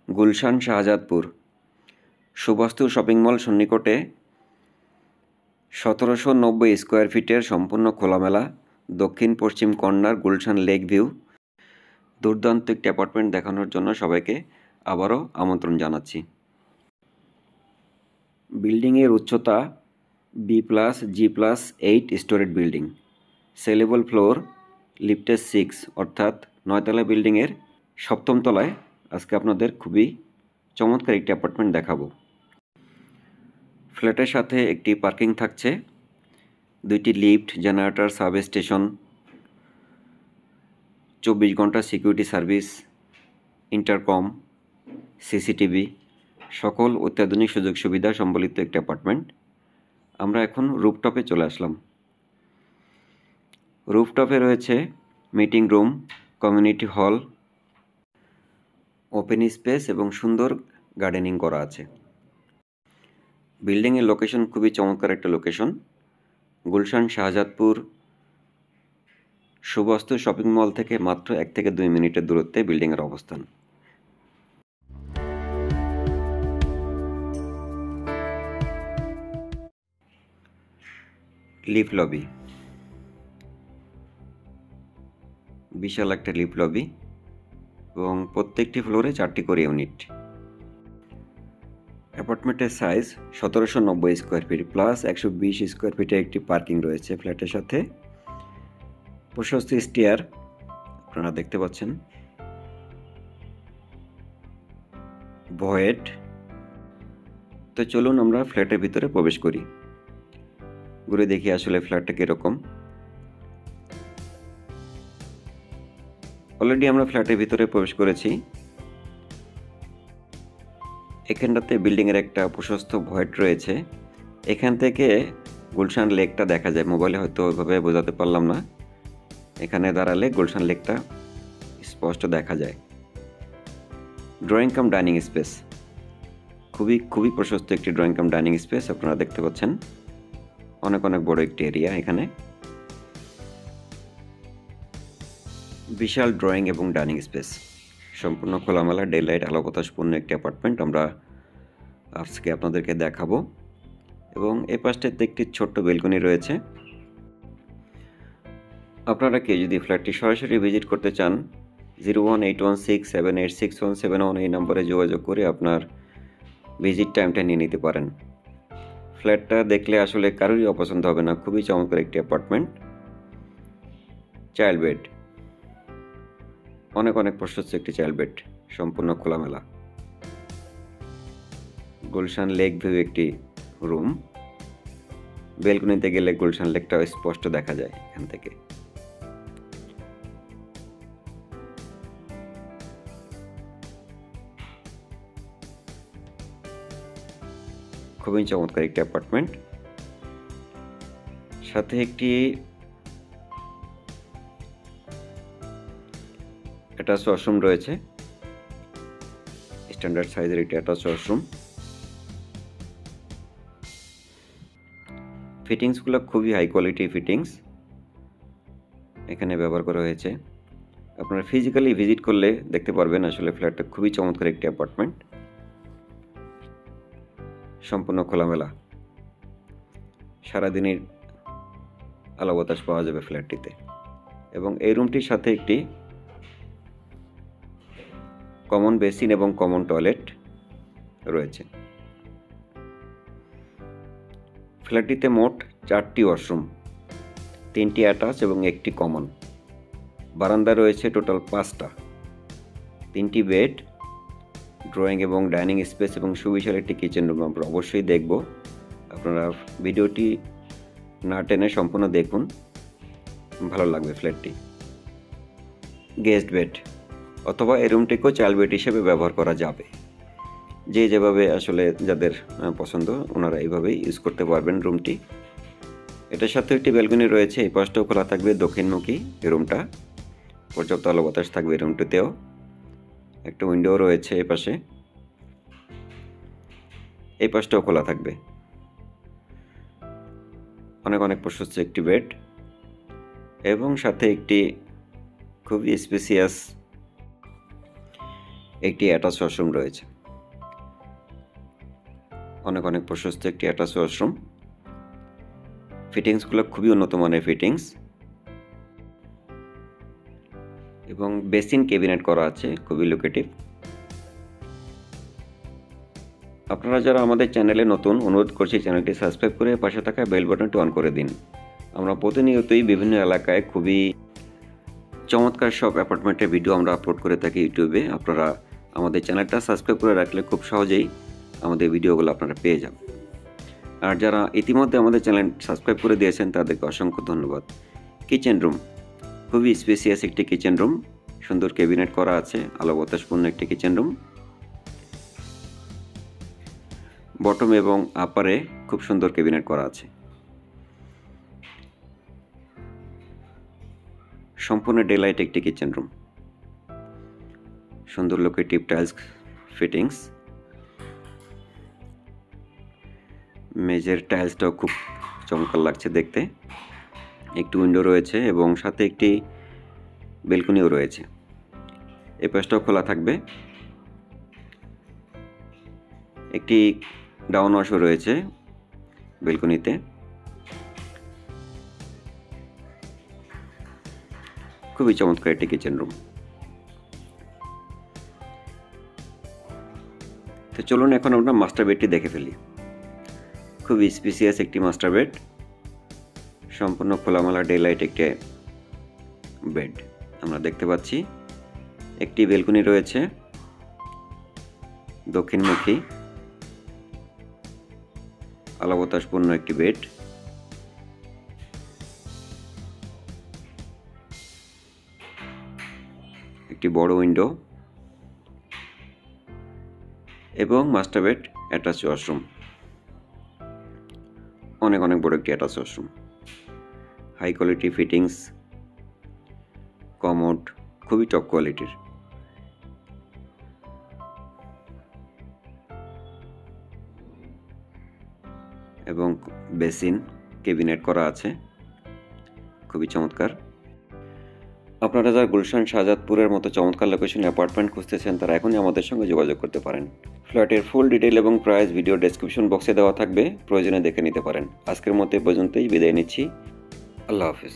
Gulshan Shahjadpur Subastu shopping মল সন্নিকটে 1790 square ফিটের সম্পূর্ণ খোলামেলা দক্ষিণ পশ্চিম কর্নার গুলশান লেক ভিউ দুর্দান্ত একটি অ্যাপার্টমেন্ট দেখানোর জন্য সবাইকে আবারও আমন্ত্রণ জানাচ্ছি। বিল্ডিংয়ের উচ্চতা B+G+8 storeyed building, sellable floor লিফটের 6 অর্থাৎ 9তলা বিল্ডিংয়ের 7ম তলায় আজকে আপনাদের খুবই চমৎকার একটি অ্যাপার্টমেন্ট দেখাবো। ফ্ল্যাটের সাথে একটি পার্কিং থাকছে, 2টি লিফট, জেনারেটর, সাব স্টেশন, 24 ঘন্টা সিকিউরিটি সার্ভিস, ইন্টারকম, সিসিটিভি, সকল অত্যাধুনিক সুযোগ সুবিধা সম্বলিত একটি অ্যাপার্টমেন্ট। আমরা এখন রুফটপে চলে আসলাম। রুফটপে রয়েছে meeting room, community hall, open space এবং সুন্দর গার্ডেনিং করা আছে। বিল্ডিংয়ের লোকেশন খুবই চমৎকার একটা location. Gulshan Shahjadpur Subastu shopping mall থেকে মাত্র 1 থেকে 2 মিনিটের দূরত্বে বিল্ডিংয়ের অবস্থান। লিফট লবি, বিশাল একটা লিফট লবি এবং প্রত্যেকটি ফ্লোরে 4টি করে ইউনিট। অ্যাপার্টমেন্টের size 1790 square feet plus 120 square ফিটের একটি পার্কিং রয়েছে ফ্ল্যাটের সাথে। প্রশস্ত স্টেয়ার আপনারা দেখতে পাচ্ছেন। ভয়েড। তো চলুন আমরা ফ্ল্যাটের ভিতরে প্রবেশ করি, ঘুরে দেখি আসলে ফ্ল্যাটটা কীরকম। অলরেডি আমরা ফ্ল্যাটের ভিতরে প্রবেশ করেছি। এখানটাতে বিল্ডিংয়ের একটা প্রশস্ত ভয়েড রয়েছে। এখান থেকে গুলশান লেকটা দেখা যায়। মোবাইলে হয়তো ওইভাবে বোঝাতে পারলাম না, এখানে দাঁড়ালে গুলশান লেকটা স্পষ্ট দেখা যায়। ড্রয়িং কাম ডাইনিং স্পেস, খুবই প্রশস্ত একটি ড্রয়িং কাম ডাইনিং স্পেস আপনারা দেখতে পাচ্ছেন। অনেক বড় একটি এরিয়া এখানে। বিশাল ড্রয়িং এবং ডাইনিং স্পেস, সম্পূর্ণ খোলামেলা ডে লাইট আলো বাতাসপূর্ণ একটি অ্যাপার্টমেন্ট আমরা আজকে আপনাদেরকে দেখাবো। এবং এই পাশটাতে একটি ছোট্ট বেলকনি রয়েছে। আপনারা কি যদি ফ্ল্যাটটি সরাসরি ভিজিট করতে চান 01816786171 এই নম্বরে যোগাযোগ করে আপনার ভিজিট টাইমটা নিয়ে নিতে পারেন। ফ্ল্যাটটা দেখলে আসলে কারোরই অপছন্দ হবে না, খুবই চমৎকার একটি অ্যাপার্টমেন্ট। চাইল্ড বেড, অনেক প্রশস্ত একটি চাইল্ড বেড, সম্পূর্ণ খোলামেলা। গুলশান লেক ভিউ একটি রুম। বেলকনিতে গেলে গুলশান লেকটা স্পষ্ট দেখা যায় এখান থেকে। খুবই চমৎকার একটি অ্যাপার্টমেন্ট, সাথে একটি অ্যাটাচ ওয়াশরুম রয়েছে। স্ট্যান্ডার্ড সাইজের একটি অ্যাটাচ ওয়াশরুম। ফিটিংসগুলো খুবই হাই কোয়ালিটি ফিটিংস এখানে ব্যবহার করা হয়েছে। আপনারা ফিজিক্যালি ভিজিট করলে দেখতে পারবেন আসলে ফ্ল্যাটটা খুবই চমৎকার একটি অ্যাপার্টমেন্ট, সম্পূর্ণ খোলামেলা। সারাদিনের আলো বাতাস পাওয়া যাবে ফ্ল্যাটটিতে। এবং এই রুমটির সাথে একটি কমন বেসিন এবং কমন টয়লেট রয়েছে। ফ্ল্যাটটিতে মোট 4টি ওয়াশরুম, 3টি অ্যাটাচ এবং একটি কমন। বারান্দা রয়েছে টোটাল 5টা, 3টি বেড, ড্রয়িং এবং ডাইনিং স্পেস এবং সুবিশাল একটি কিচেন রুম আমরা অবশ্যই দেখব। আপনারা ভিডিওটি না টেনে সম্পূর্ণ দেখুন, ভালো লাগবে ফ্ল্যাটটি। গেস্ট বেড অথবা এই রুমটিকেও চাইল্ড বেড হিসেবে ব্যবহার করা যাবে। যেভাবে আসলে যাদের পছন্দ ওনারা এইভাবেই ইউজ করতে পারবেন রুমটি। এটার সাথে একটি ব্যালকনি রয়েছে, এই পাশটাও খোলা থাকবে দক্ষিণমুখী এই রুমটা। পর্যাপ্ত আলো বাতাস থাকবে এই রুমটিতেও। একটা উইন্ডো রয়েছে এই পাশে, এই পাশটাও খোলা থাকবে। অনেক প্রশস্ত একটি বেড এবং সাথে একটি খুবই স্পেসিয়াস একটি অ্যাটাচ ওয়াশরুম রয়েছে। অনেক অনেক প্রশস্ত একটি অ্যাটাচ ওয়াশরুম। ফিটিংসগুলো খুবই উন্নত মানের ফিটিংস এবং বেসিন ক্যাবিনেট করা আছে, খুবই লোকেটিভ। আপনারা যারা আমাদের চ্যানেলে নতুন, অনুরোধ করছি চ্যানেলটি সাবস্ক্রাইব করে পাশে থাকা বেল বাটনটি অন করে দিন। আমরা প্রতিনিয়তই বিভিন্ন এলাকায় খুবই চমৎকার সব অ্যাপার্টমেন্টের ভিডিও আমরা আপলোড করে থাকি ইউটিউবে। আপনারা আমাদের চ্যানেলটা সাবস্ক্রাইব করে রাখলে খুব সহজেই আমাদের ভিডিওগুলো আপনারা পেয়ে যাবেন। আর যারা ইতিমধ্যে আমাদের চ্যানেল সাবস্ক্রাইব করে দিয়েছেন তাদেরকে অসংখ্য ধন্যবাদ। কিচেন রুম, খুবই স্পেসিয়াস একটি কিচেন রুম, সুন্দর ক্যাবিনেট করা আছে, আলো বাতাসপূর্ণ একটি কিচেন রুম। বটম এবং আপারে খুব সুন্দর ক্যাবিনেট করা আছে। সম্পূর্ণ ডেলাইট একটি কিচেন রুম, সুন্দর লোকেটিভ টাইলস ফিটিংস। মেঝের টাইলসটাও খুব চমৎকার লাগছে দেখতে। একটি উইন্ডো রয়েছে এবং সাথে একটি বেলকনিও রয়েছে। এই পাশটাও খোলা থাকবে। একটি ডাউন ওয়াশও রয়েছে বেলকনিতে। খুবই চমৎকার একটি কিচেন রুম। তো চলুন এখন আমরা মাস্টার বেডটি দেখে ফেলি। খুবই স্পেসিয়াস একটি মাস্টার বেড, সম্পূর্ণ খোলামেলা ডেলাইট একটি বেড আমরা দেখতে পাচ্ছি। একটি বেলকনি রয়েছে দক্ষিণমুখী, আলো বাতাসপূর্ণ একটি বেড। একটি বড় উইন্ডো এবং মাস্টার বেড অ্যাটাচ ওয়াশরুম। অনেক অনেক বড় একটি attach washroom, high quality fittings, commode খুবই টপ কোয়ালিটির। এবং বেসিন ক্যাবিনেট করা আছে, খুবই চমৎকার। আপনারা যারা গুলশান শাহজাদপুরের মতো চমৎকার লোকেশনে অ্যাপার্টমেন্ট খুঁজতেছেন তারা এখনই আমাদের সঙ্গে যোগাযোগ করতে পারেন। ফ্ল্যাটের ফুল ডিটেইল এবং প্রাইস ভিডিও ডেসক্রিপশন বক্সে দেওয়া থাকবে, প্রয়োজনে দেখে নিতে পারেন। আজকের মতো পর্যন্তই বিদায় নিচ্ছি। আল্লাহ হাফেজ।